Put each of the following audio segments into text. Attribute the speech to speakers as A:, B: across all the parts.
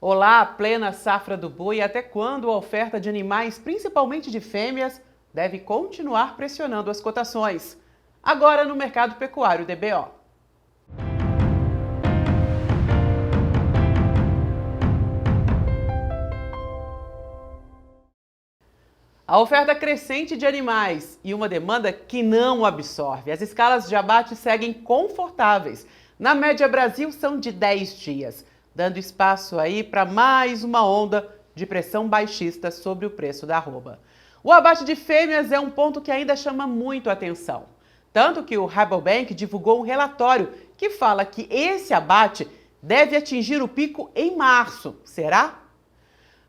A: Olá, plena safra do boi, até quando a oferta de animais, principalmente de fêmeas, deve continuar pressionando as cotações? Agora no mercado pecuário DBO. A oferta crescente de animais e uma demanda que não absorve. As escalas de abate seguem confortáveis. Na média Brasil são de 10 dias, dando espaço aí para mais uma onda de pressão baixista sobre o preço da arroba. O abate de fêmeas é um ponto que ainda chama muito a atenção. Tanto que o Rabobank divulgou um relatório que fala que esse abate deve atingir o pico em março. Será?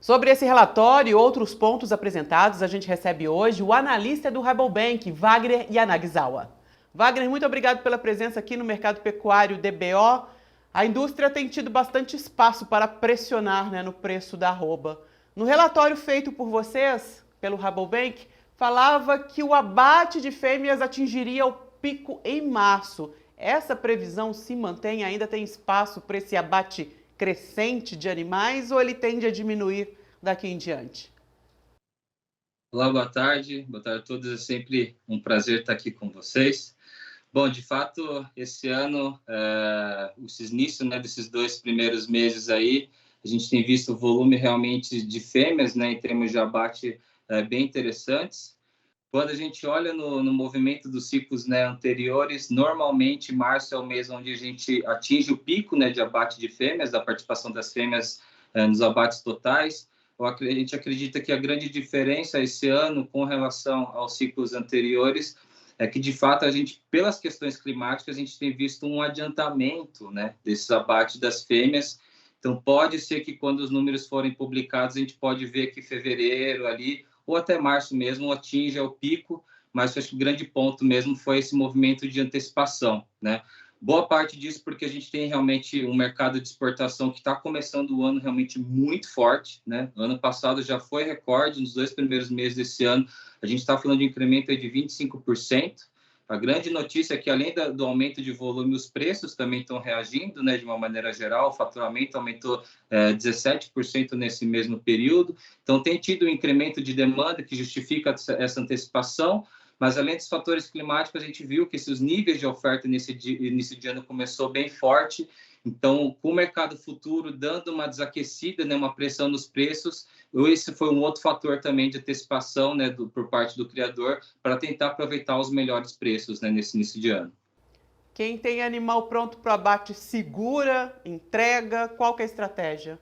A: Sobre esse relatório e outros pontos apresentados, a gente recebe hoje o analista do Rabobank, Wagner Yanagisawa. Wagner, muito obrigado pela presença aqui no Mercado Pecuário DBO. A indústria tem tido bastante espaço para pressionar, no preço da arroba. No relatório feito por vocês, pelo Rabobank, falava que o abate de fêmeas atingiria o pico em março. Essa previsão se mantém? Ainda tem espaço para esse abate crescente de animais ou ele tende a diminuir daqui em diante?
B: Olá, boa tarde a todos. É sempre um prazer estar aqui com vocês. Bom, de fato, esse ano, esses inícios, desses 2 primeiros meses aí, a gente tem visto o volume realmente de fêmeas, em termos de abate, bem interessantes. Quando a gente olha no movimento dos ciclos, anteriores, normalmente março é o mês onde a gente atinge o pico, de abate de fêmeas, da participação das fêmeas nos abates totais. A gente acredita que a grande diferença esse ano com relação aos ciclos anteriores é que, de fato, a gente, pelas questões climáticas, a gente tem visto um adiantamento, desses abates das fêmeas. Então, pode ser que quando os números forem publicados, a gente pode ver que fevereiro ali, ou até março mesmo, atinja o pico, mas acho que o grande ponto mesmo foi esse movimento de antecipação, Boa parte disso porque a gente tem realmente um mercado de exportação que está começando o ano realmente muito forte, Ano passado já foi recorde, nos 2 primeiros meses desse ano, a gente está falando de incremento de 25%. A grande notícia é que, além do aumento de volume, os preços também estão reagindo, de uma maneira geral. O faturamento aumentou 17% nesse mesmo período. Então, tem tido um incremento de demanda que justifica essa antecipação. Mas, além dos fatores climáticos, a gente viu que esses níveis de oferta nesse início de ano começou bem forte. Então, com o mercado futuro dando uma desaquecida, uma pressão nos preços, esse foi um outro fator também de antecipação, por parte do criador, para tentar aproveitar os melhores preços, nesse início de ano.
A: Quem tem animal pronto para abate segura, entrega, qual que é a estratégia?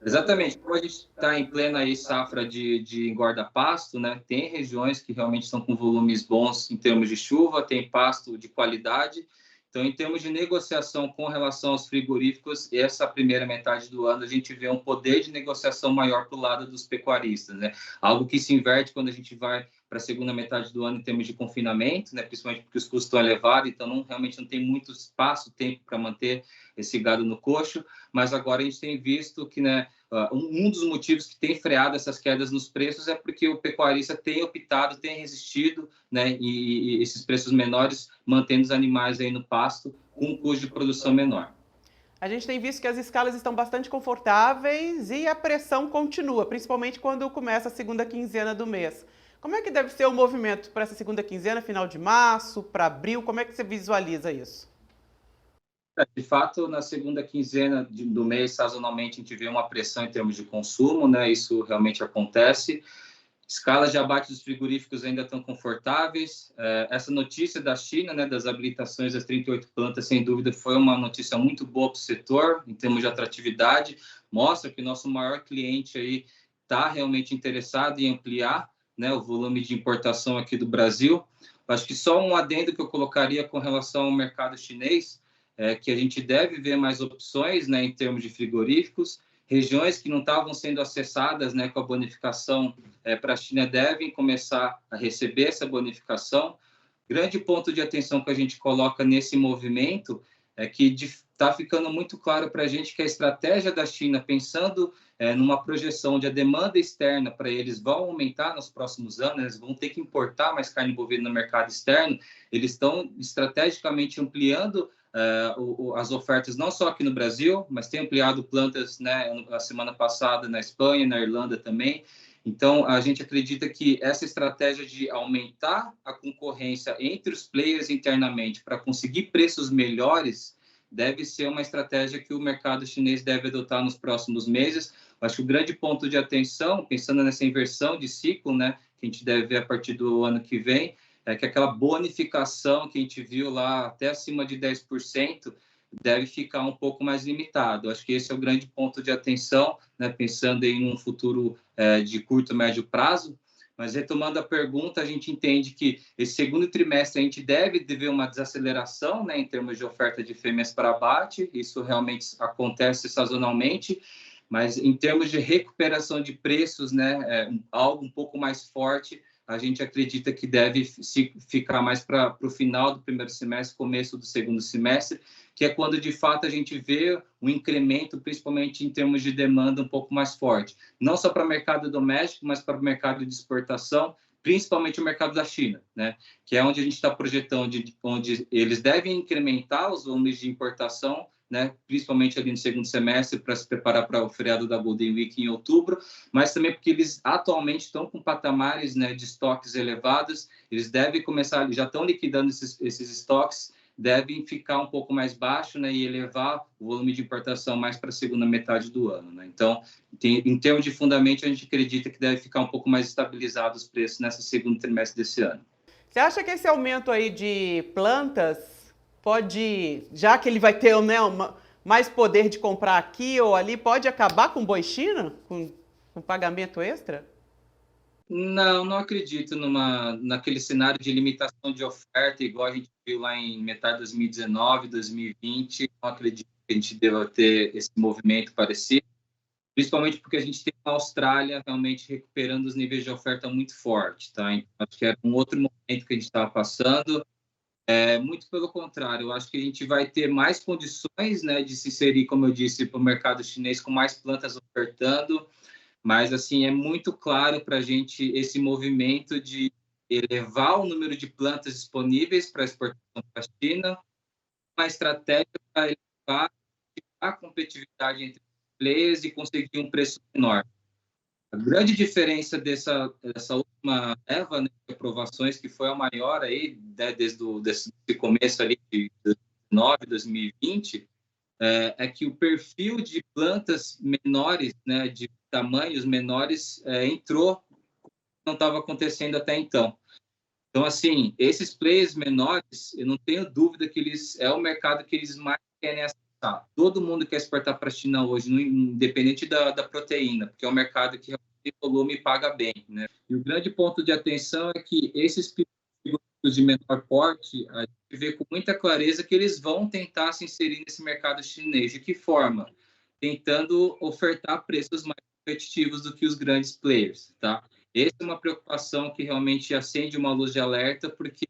B: Exatamente, como a gente está em plena aí safra de engorda-pasto, tem regiões que realmente estão com volumes bons em termos de chuva, tem pasto de qualidade. Então, em termos de negociação com relação aos frigoríficos, essa primeira metade do ano a gente vê um poder de negociação maior para o lado dos pecuaristas, Algo que se inverte quando a gente vai para a segunda metade do ano em termos de confinamento, principalmente porque os custos estão elevados, então realmente não tem muito espaço, tempo para manter esse gado no coxo, mas agora a gente tem visto que, um dos motivos que tem freado essas quedas nos preços é porque o pecuarista tem optado, tem resistido, e esses preços menores mantendo os animais aí no pasto com um custo de produção menor.
A: A gente tem visto que as escalas estão bastante confortáveis e a pressão continua, principalmente quando começa a segunda quinzena do mês. Como é que deve ser o movimento para essa segunda quinzena, final de março, para abril? Como é que você visualiza isso?
B: De fato, na segunda quinzena do mês, sazonalmente, a gente vê uma pressão em termos de consumo, Isso realmente acontece. Escalas de abate dos frigoríficos ainda estão confortáveis. Essa notícia da China, das habilitações das 38 plantas, sem dúvida, foi uma notícia muito boa para o setor, em termos de atratividade. Mostra que o nosso maior cliente aí está realmente interessado em ampliar, o volume de importação aqui do Brasil. Acho que só um adendo que eu colocaria com relação ao mercado chinês é que a gente deve ver mais opções, em termos de frigoríficos. Regiões que não estavam sendo acessadas, com a bonificação para a China devem começar a receber essa bonificação. Grande ponto de atenção que a gente coloca nesse movimento é que está ficando muito claro para a gente que a estratégia da China, pensando numa projeção onde a demanda externa para eles vai aumentar nos próximos anos, eles vão ter que importar mais carne bovina no mercado externo, eles estão estrategicamente ampliando as ofertas não só aqui no Brasil, mas tem ampliado plantas, né, a semana passada na Espanha, na Irlanda também. Então, a gente acredita que essa estratégia de aumentar a concorrência entre os players internamente para conseguir preços melhores deve ser uma estratégia que o mercado chinês deve adotar nos próximos meses. Acho que o grande ponto de atenção, pensando nessa inversão de ciclo, né, que a gente deve ver a partir do ano que vem, é que aquela bonificação que a gente viu lá até acima de 10% deve ficar um pouco mais limitado. Acho que esse é o grande ponto de atenção, né, pensando em um futuro de curto, médio prazo. Mas retomando a pergunta, a gente entende que esse segundo trimestre a gente deve ver uma desaceleração, né, em termos de oferta de fêmeas para abate. Isso realmente acontece sazonalmente, mas em termos de recuperação de preços, né, algo um pouco mais forte, a gente acredita que deve ficar mais para o final do primeiro semestre, começo do segundo semestre, que é quando, de fato, a gente vê um incremento, principalmente em termos de demanda, um pouco mais forte. Não só para o mercado doméstico, mas para o mercado de exportação, principalmente o mercado da China, né? Que é onde a gente está projetando, onde eles devem incrementar os volumes de importação, né, principalmente ali no segundo semestre, para se preparar para o feriado da Golden Week em outubro, mas também porque eles atualmente estão com patamares, né, de estoques elevados, eles devem começar, já estão liquidando esses estoques, devem ficar um pouco mais baixo, né, e elevar o volume de importação mais para a segunda metade do ano, né? Então, em termos de fundamento, a gente acredita que deve ficar um pouco mais estabilizado os preços nesse segundo trimestre desse ano.
A: Você acha que esse aumento aí de plantas pode, já que ele vai ter, né, mais poder de comprar aqui ou ali, pode acabar com o boi China, com pagamento extra?
B: Não acredito naquele cenário de limitação de oferta, igual a gente viu lá em metade de 2019, 2020. Não acredito que a gente deva ter esse movimento parecido, principalmente porque a gente tem a Austrália realmente recuperando os níveis de oferta muito forte, tá? Então, acho que era um outro momento que a gente estava passando. Muito pelo contrário, eu acho que a gente vai ter mais condições, né, de se inserir, como eu disse, para o mercado chinês com mais plantas ofertando, mas assim é muito claro para a gente esse movimento de elevar o número de plantas disponíveis para exportação para a China, uma estratégia para elevar a competitividade entre os players e conseguir um preço menor. A grande diferença dessa última leva, né, de aprovações, que foi a maior aí, né, desde esse começo ali de 2019, 2020, é que o perfil de plantas menores, né, de tamanhos menores, entrou, não estava acontecendo até então. Então, assim, esses players menores, eu não tenho dúvida que é o mercado que eles mais querem acessar. Todo mundo quer exportar para a China hoje, independente da proteína, porque é um mercado que tem volume e paga bem, né? E o grande ponto de atenção é que esses produtos de menor porte, a gente vê com muita clareza que eles vão tentar se inserir nesse mercado chinês. De que forma? Tentando ofertar preços mais competitivos do que os grandes players, tá? Essa é uma preocupação que realmente acende uma luz de alerta, porque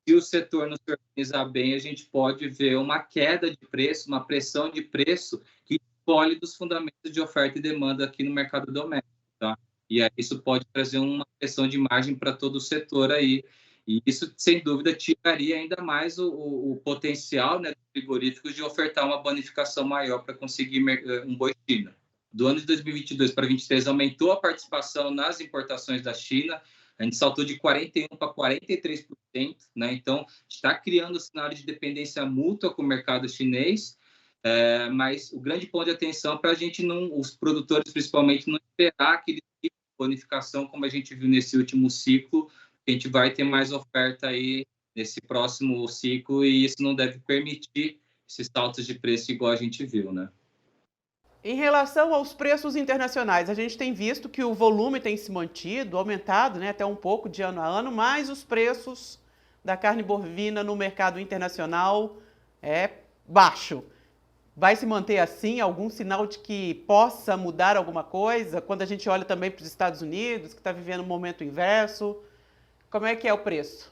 B: se o setor não se organizar bem, a gente pode ver uma queda de preço, uma pressão de preço que escolhe dos fundamentos de oferta e demanda aqui no mercado doméstico, tá? E aí isso pode trazer uma pressão de margem para todo o setor aí. E isso, sem dúvida, tiraria ainda mais o potencial, né, dos frigoríficos de ofertar uma bonificação maior para conseguir um boi China. Do ano de 2022 para 2023, aumentou a participação nas importações da China, a gente saltou de 41% para 43%, né? Então, está criando um cenário de dependência mútua com o mercado chinês, mas o grande ponto de atenção para a gente não, os produtores principalmente, não esperar aquele tipo de bonificação como a gente viu nesse último ciclo, a gente vai ter mais oferta aí nesse próximo ciclo e isso não deve permitir esses saltos de preço igual a gente viu, né?
A: Em relação aos preços internacionais, a gente tem visto que o volume tem se mantido, aumentado, né, até um pouco de ano a ano, mas os preços da carne bovina no mercado internacional é baixo. Vai se manter assim? Algum sinal de que possa mudar alguma coisa? Quando a gente olha também para os Estados Unidos, que está vivendo um momento inverso, como é que é o preço?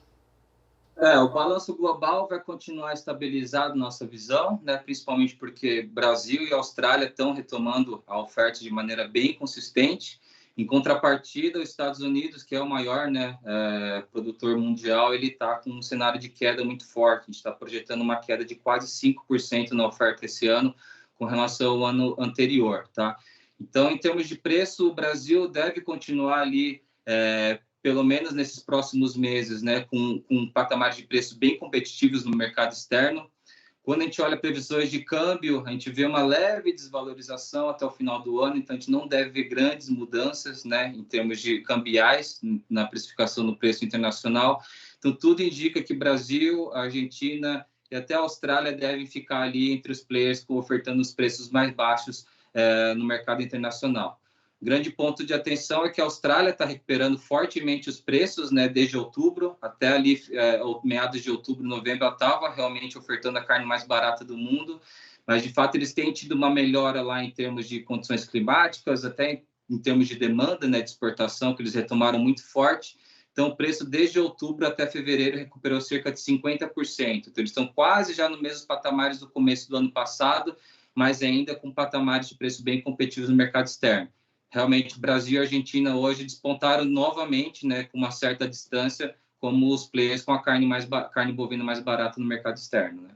B: O balanço global vai continuar estabilizado, nossa visão, né? Principalmente porque Brasil e Austrália estão retomando a oferta de maneira bem consistente. Em contrapartida, os Estados Unidos, que é o maior, né, produtor mundial, ele está com um cenário de queda muito forte. A gente está projetando uma queda de quase 5% na oferta esse ano, com relação ao ano anterior, tá? Então, em termos de preço, o Brasil deve continuar ali, pelo menos nesses próximos meses, né, com patamares de preço bem competitivos no mercado externo. Quando a gente olha previsões de câmbio, a gente vê uma leve desvalorização até o final do ano, então a gente não deve ver grandes mudanças, né, em termos de cambiais na precificação no preço internacional. Então, tudo indica que Brasil, Argentina e até a Austrália devem ficar ali entre os players ofertando os preços mais baixos no mercado internacional. Grande ponto de atenção é que a Austrália está recuperando fortemente os preços, né, desde outubro, até ali meados de outubro, novembro, ela estava realmente ofertando a carne mais barata do mundo, mas de fato eles têm tido uma melhora lá em termos de condições climáticas, até em termos de demanda, né, de exportação, que eles retomaram muito forte. Então, o preço desde outubro até fevereiro recuperou cerca de 50%. Então, eles estão quase já nos mesmos patamares do começo do ano passado, mas ainda com patamares de preço bem competitivos no mercado externo. Realmente, Brasil e Argentina hoje despontaram novamente, né, com uma certa distância, como os players com a carne bovina mais barata no mercado externo, né?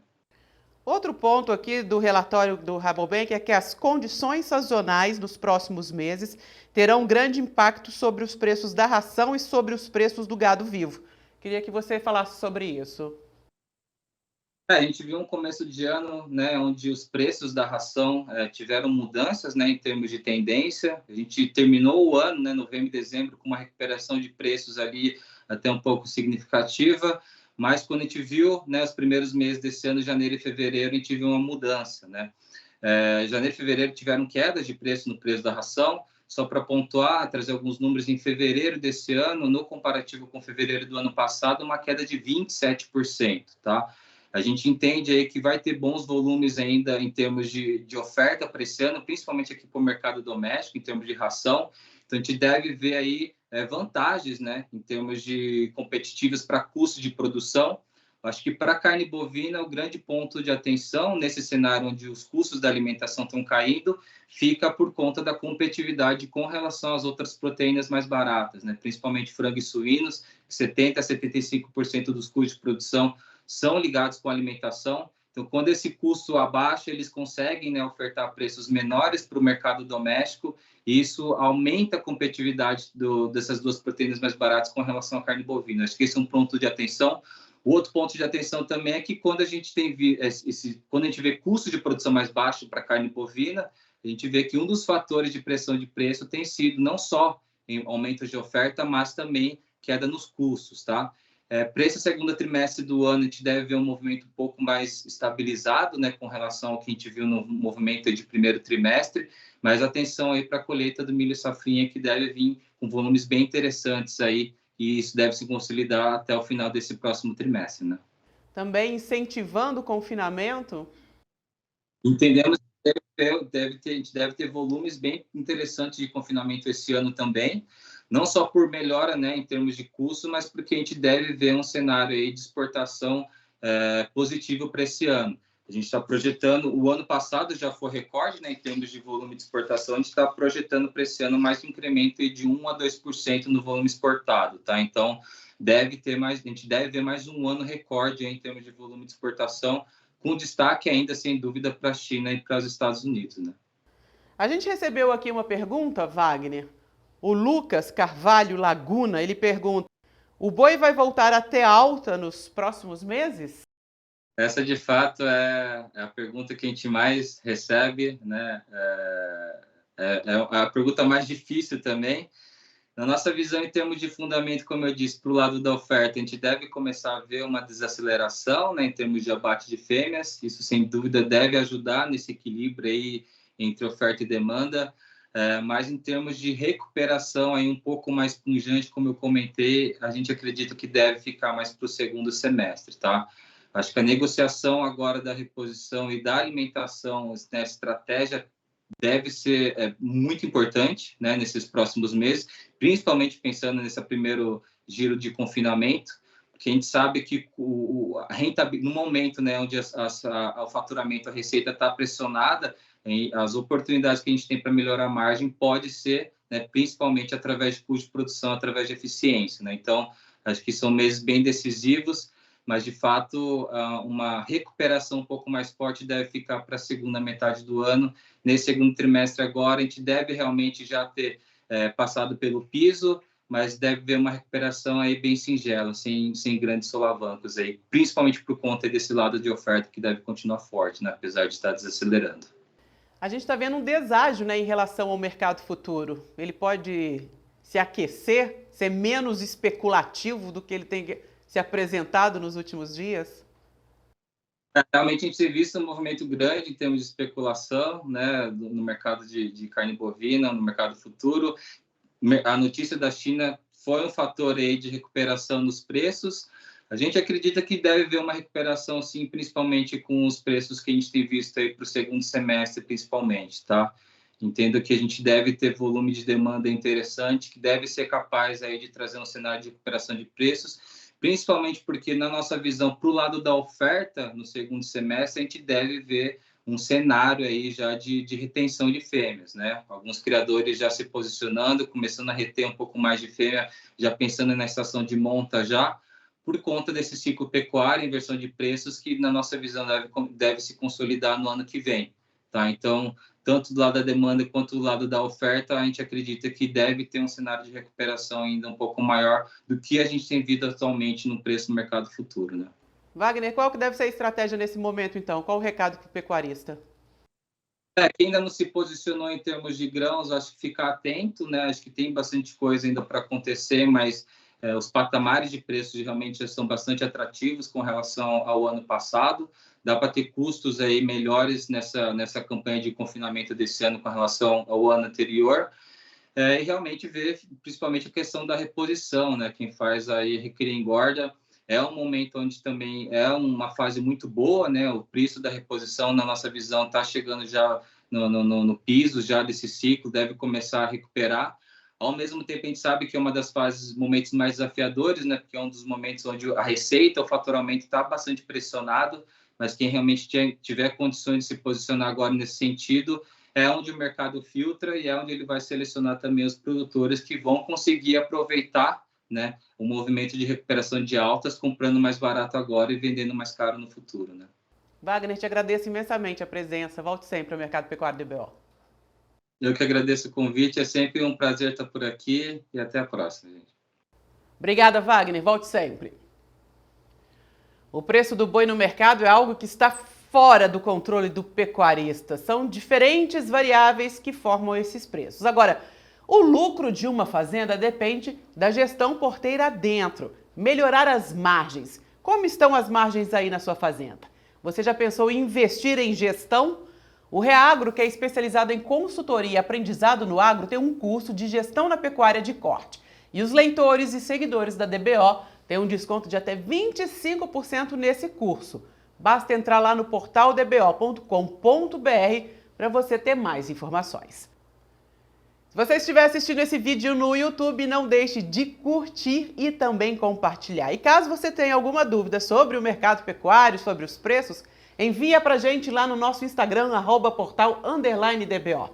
A: Outro ponto aqui do relatório do Rabobank é que as condições sazonais nos próximos meses terão um grande impacto sobre os preços da ração e sobre os preços do gado vivo. Queria que você falasse sobre isso.
B: A gente viu um começo de ano, né, onde os preços da ração tiveram mudanças, né, em termos de tendência. A gente terminou o ano, né, novembro e dezembro, com uma recuperação de preços ali até um pouco significativa, mas quando a gente viu, né, os primeiros meses desse ano, janeiro e fevereiro, a gente viu uma mudança, né? Janeiro e fevereiro tiveram quedas de preço no preço da ração. Só para pontuar, trazer alguns números, em fevereiro desse ano, no comparativo com fevereiro do ano passado, uma queda de 27%, tá? A gente entende aí que vai ter bons volumes ainda em termos de oferta para esse ano, principalmente aqui para o mercado doméstico, em termos de ração. Então, a gente deve ver aí vantagens, né, em termos de competitivos para custo de produção. Acho que para a carne bovina, o grande ponto de atenção nesse cenário onde os custos da alimentação estão caindo, fica por conta da competitividade com relação às outras proteínas mais baratas, né? Principalmente frango e suínos, 70% a 75% dos custos de produção são ligados com a alimentação. Então, quando esse custo abaixa, eles conseguem, né, ofertar preços menores para o mercado doméstico, e isso aumenta a competitividade dessas duas proteínas mais baratas com relação à carne bovina. Acho que esse é um ponto de atenção. O outro ponto de atenção também é que quando a gente quando a gente vê custo de produção mais baixo para carne bovina, a gente vê que um dos fatores de pressão de preço tem sido não só em aumento de oferta, mas também queda nos custos, tá? Para esse segundo trimestre do ano, a gente deve ver um movimento um pouco mais estabilizado, né, com relação ao que a gente viu no movimento de primeiro trimestre, mas atenção aí para a colheita do milho safrinha, que deve vir com volumes bem interessantes aí, e isso deve se consolidar até o final desse próximo trimestre, né?
A: Também incentivando o confinamento?
B: Entendemos que a gente deve ter volumes bem interessantes de confinamento esse ano também, não só por melhora, né, em termos de custo, mas porque a gente deve ver um cenário aí de exportação positivo para esse ano. A gente está projetando, o ano passado já foi recorde, né, em termos de volume de exportação, a gente está projetando para esse ano mais um incremento aí de 1 a 2% no volume exportado, tá? Então, a gente deve ver mais um ano recorde aí em termos de volume de exportação, com destaque ainda, sem dúvida, para a China e para os Estados Unidos, né?
A: A gente recebeu aqui uma pergunta, Wagner. O Lucas Carvalho Laguna, ele pergunta: o boi vai voltar a ter alta nos próximos meses?
B: Essa, de fato, é a pergunta que a gente mais recebe, né? É a pergunta mais difícil também. Na nossa visão, em termos de fundamento, como eu disse, para o lado da oferta, a gente deve começar a ver uma desaceleração, né, em termos de abate de fêmeas. Isso, sem dúvida, deve ajudar nesse equilíbrio aí entre oferta e demanda. Mas em termos de recuperação aí um pouco mais pungente, como eu comentei, a gente acredita que deve ficar mais para o segundo semestre, tá? Acho que a negociação agora da reposição e da alimentação, né, estratégia deve ser muito importante, né, nesses próximos meses, principalmente pensando nesse primeiro giro de confinamento, porque a gente sabe que no momento, né, onde o faturamento, a receita está pressionada, as oportunidades que a gente tem para melhorar a margem pode ser né, principalmente através de custo de produção, através de eficiência, né? Então, acho que são meses bem decisivos, mas, de fato, uma recuperação um pouco mais forte deve ficar para a segunda metade do ano. Nesse segundo trimestre agora, a gente deve realmente já ter passado pelo piso, mas deve haver uma recuperação aí bem singela, sem grandes solavancos, aí, principalmente por conta desse lado de oferta que deve continuar forte, né, apesar de estar desacelerando.
A: A gente está vendo um deságio, né, em relação ao mercado futuro. Ele pode se aquecer, ser menos especulativo do que ele tem se apresentado nos últimos dias?
B: Realmente a gente tem visto um movimento grande em termos de especulação, né, no mercado de carne bovina, no mercado futuro. A notícia da China foi um fator aí de recuperação nos preços. A gente acredita que deve haver uma recuperação, sim, principalmente com os preços que a gente tem visto aí para o segundo semestre, principalmente, tá? Entendo que a gente deve ter volume de demanda interessante, que deve ser capaz aí de trazer um cenário de recuperação de preços, principalmente porque, na nossa visão, para o lado da oferta, no segundo semestre, a gente deve ver um cenário aí já de retenção de fêmeas, né? Alguns criadores já se posicionando, começando a reter um pouco mais de fêmea, já pensando na estação de monta já, por conta desse ciclo pecuário, inversão de preços, que na nossa visão deve se consolidar no ano que vem, tá? Então, tanto do lado da demanda quanto do lado da oferta, a gente acredita que deve ter um cenário de recuperação ainda um pouco maior do que a gente tem visto atualmente no preço do mercado futuro, né?
A: Wagner, qual que deve ser a estratégia nesse momento, então? Qual o recado para o pecuarista?
B: Quem ainda não se posicionou em termos de grãos, acho que ficar atento, né? Acho que tem bastante coisa ainda para acontecer, mas os patamares de preços realmente já são bastante atrativos com relação ao ano passado. Dá para ter custos aí melhores nessa campanha de confinamento desse ano com relação ao ano anterior. E realmente ver principalmente a questão da reposição, né? Quem faz aí recria engorda. É um momento onde também é uma fase muito boa, né? O preço da reposição, na nossa visão, está chegando já no piso já desse ciclo, deve começar a recuperar. Ao mesmo tempo, a gente sabe que é uma das fases, momentos mais desafiadores, né? Porque é um dos momentos onde a receita, o faturamento está bastante pressionado, mas quem realmente tiver condições de se posicionar agora nesse sentido, é onde o mercado filtra e é onde ele vai selecionar também os produtores que vão conseguir aproveitar, né, o movimento de recuperação de altas, comprando mais barato agora e vendendo mais caro no futuro, né?
A: Wagner, te agradeço imensamente a presença. Volte sempre ao Mercado Pecuário DBO.
B: Eu que agradeço o convite, é sempre um prazer estar por aqui e até a próxima, gente.
A: Obrigada, Wagner. Volte sempre. O preço do boi no mercado é algo que está fora do controle do pecuarista. São diferentes variáveis que formam esses preços. Agora, o lucro de uma fazenda depende da gestão porteira dentro, melhorar as margens. Como estão as margens aí na sua fazenda? Você já pensou em investir em gestão? O Reagro, que é especializado em consultoria e aprendizado no agro, tem um curso de gestão na pecuária de corte. E os leitores e seguidores da DBO têm um desconto de até 25% nesse curso. Basta entrar lá no portal dbo.com.br para você ter mais informações. Se você estiver assistindo esse vídeo no YouTube, não deixe de curtir e também compartilhar. E caso você tenha alguma dúvida sobre o mercado pecuário, sobre os preços, envia pra gente lá no nosso Instagram, @portal_DBO.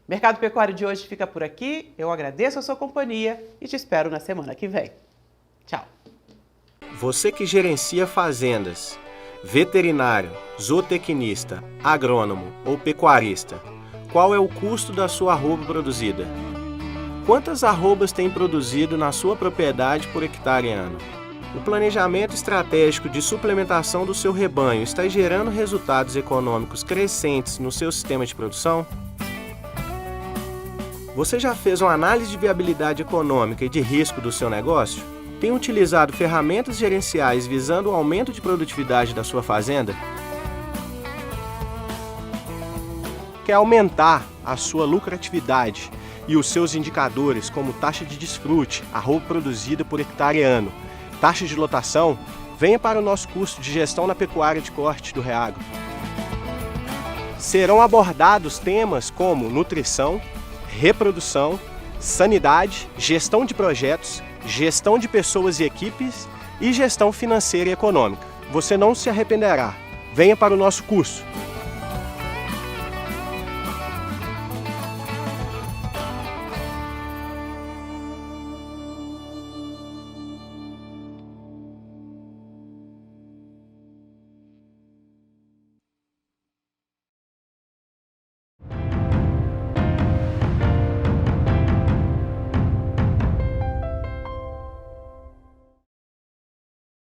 A: Mercado Pecuário de hoje fica por aqui. Eu agradeço a sua companhia e te espero na semana que vem. Tchau.
C: Você que gerencia fazendas, veterinário, zootecnista, agrônomo ou pecuarista, qual é o custo da sua arroba produzida? Quantas arrobas tem produzido na sua propriedade por hectare ano? O planejamento estratégico de suplementação do seu rebanho está gerando resultados econômicos crescentes no seu sistema de produção? Você já fez uma análise de viabilidade econômica e de risco do seu negócio? Tem utilizado ferramentas gerenciais visando o aumento de produtividade da sua fazenda? Quer aumentar a sua lucratividade e os seus indicadores como taxa de desfrute, arroba produzida por hectare ano, taxa de lotação? Venha para o nosso curso de gestão na pecuária de corte do Reagro. Serão abordados temas como nutrição, reprodução, sanidade, gestão de projetos, gestão de pessoas e equipes e gestão financeira e econômica. Você não se arrependerá. Venha para o nosso curso.